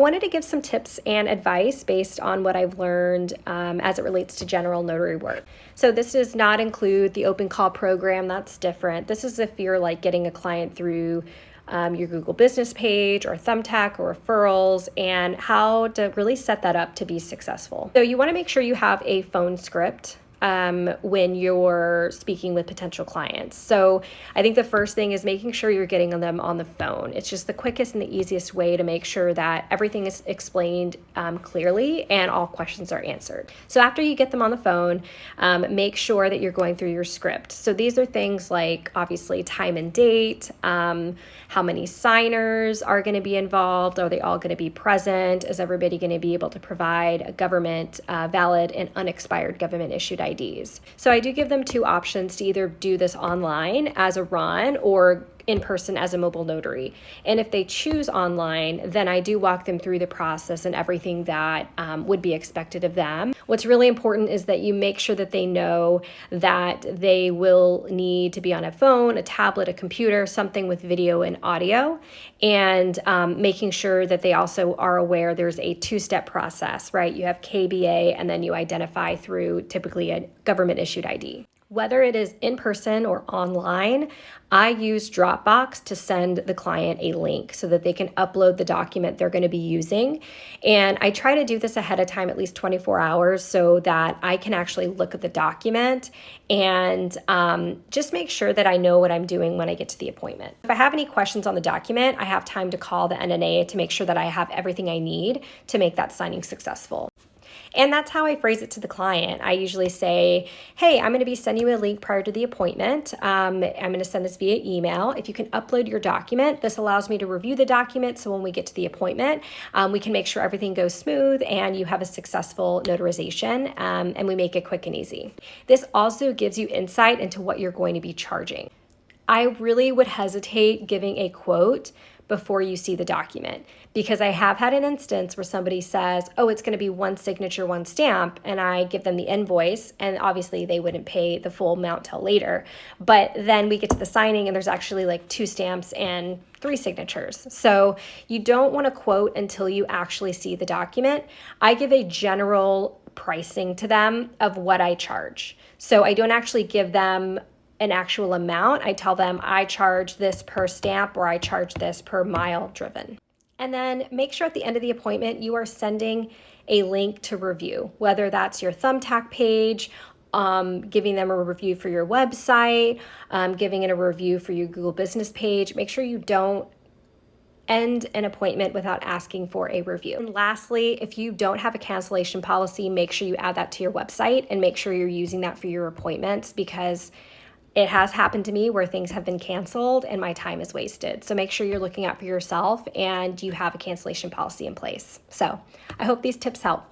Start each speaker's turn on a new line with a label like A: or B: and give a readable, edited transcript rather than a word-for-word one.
A: Wanted to give some tips and advice based on what I've learned as it relates to general notary work. So this does not include the open call program. That's different. This is if you're like getting a client through your Google business page or Thumbtack or referrals, and how to really set that up to be successful. So you want to make sure you have a phone script when you're speaking with potential clients. So I think the first thing is making sure you're getting them on the phone. It's just the quickest and the easiest way to make sure that everything is explained clearly and all questions are answered. So after you get them on the phone, make sure that you're going through your script. So these are things like obviously time and date, how many signers are going to be involved, are they all going to be present, is everybody going to be able to provide a government valid and unexpired government issued IDs. So I do give them two options to either do this online as a run or in person as a mobile notary. And if they choose online, then I do walk them through the process and everything that would be expected of them. What's really important is that you make sure that they know that they will need to be on a phone, a tablet, a computer, something with video and audio, and making sure that they also are aware there's a two-step process, right? You have KBA and then you identify through typically a government issued ID. Whether it is in person or online, I use Dropbox to send the client a link so that they can upload the document they're going to be using. And I try to do this ahead of time, at least 24 hours, so that I can actually look at the document and just make sure that I know what I'm doing when I get to the appointment. If I have any questions on the document, I have time to call the NNA to make sure that I have everything I need to make that signing successful. And that's how I phrase it to the client. I usually say, hey, I'm going to be sending you a link prior to the appointment. I'm going to send this via email. If you can upload your document, this allows me to review the document. So when we get to the appointment, we can make sure everything goes smooth and you have a successful notarization, and we make it quick and easy. This also gives you insight into what you're going to be charging. I really would hesitate giving a quote before you see the document, because I have had an instance where somebody says, oh, it's going to be one signature, one stamp, and I give them the invoice, and obviously they wouldn't pay the full amount till later. But then we get to the signing and there's actually like 2 stamps and 3 signatures. So you don't want to quote until you actually see the document. I give a general pricing to them of what I charge. So I don't actually give them an actual amount. I tell them I charge this per stamp or I charge this per mile driven. And then make sure at the end of the appointment you are sending a link to review, whether that's your Thumbtack page, giving them a review for your website, giving it a review for your Google business page. Make sure you don't end an appointment without asking for a review. And lastly, if you don't have a cancellation policy, make sure you add that to your website and make sure you're using that for your appointments, because it has happened to me where things have been canceled and my time is wasted. So make sure you're looking out for yourself and you have a cancellation policy in place. So I hope these tips help.